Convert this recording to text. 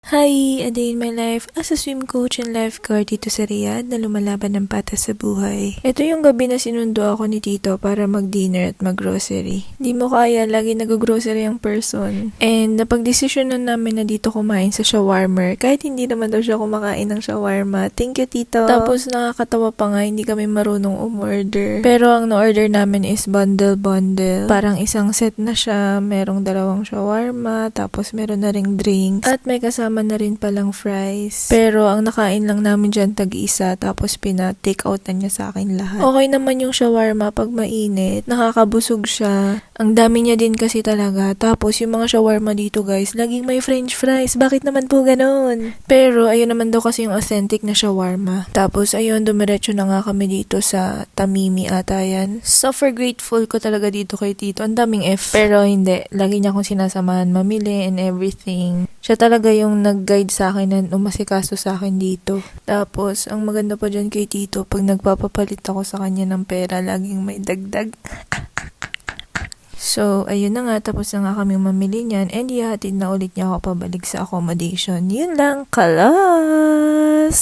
Hi! A day in my life as a swim coach and lifeguard dito sa Riyadh na lumalaban ng patas sa buhay. Ito yung gabi na sinundo ako ni Tito para mag-dinner at mag-grocery. Di mo kaya, lagi nag-grocery ang person. And napag-desisyonan namin na dito kumain sa shawarma kahit hindi naman daw siya kumakain ng shawarma. Thank you, Tito! Tapos nakakatawa pa nga, hindi kami marunong umorder. Pero ang na-order namin is bundle. Parang isang set na siya, merong dalawang shawarma, tapos meron na ring drinks, at may kasama na rin palang fries. Pero ang nakain lang namin dyan tag-isa, tapos pina-take out na niya sa akin lahat. Okay naman yung shawarma pag mainit, nakakabusog siya. Ang dami niya din kasi talaga. Tapos yung mga shawarma dito guys, laging may french fries. Bakit naman po ganun? Pero ayun naman daw kasi yung authentic na shawarma. Tapos ayun, dumiretso na nga kami dito sa Tamimi ata yan. Super grateful ko talaga dito kay Tito. Ang daming F. Pero hindi, lagi niya akong sinasamahan mamili and everything. Siya talaga yung nag-guide sa akin and umasikaso sa akin dito. Tapos, ang maganda pa dyan kay Tito, pag nagpapapalit ako sa kanya ng pera, laging may dagdag. So, ayun na nga, tapos na nga kami mamili niyan and ihatid na ulit niya ako pabalik sa accommodation. Yun lang, kalas!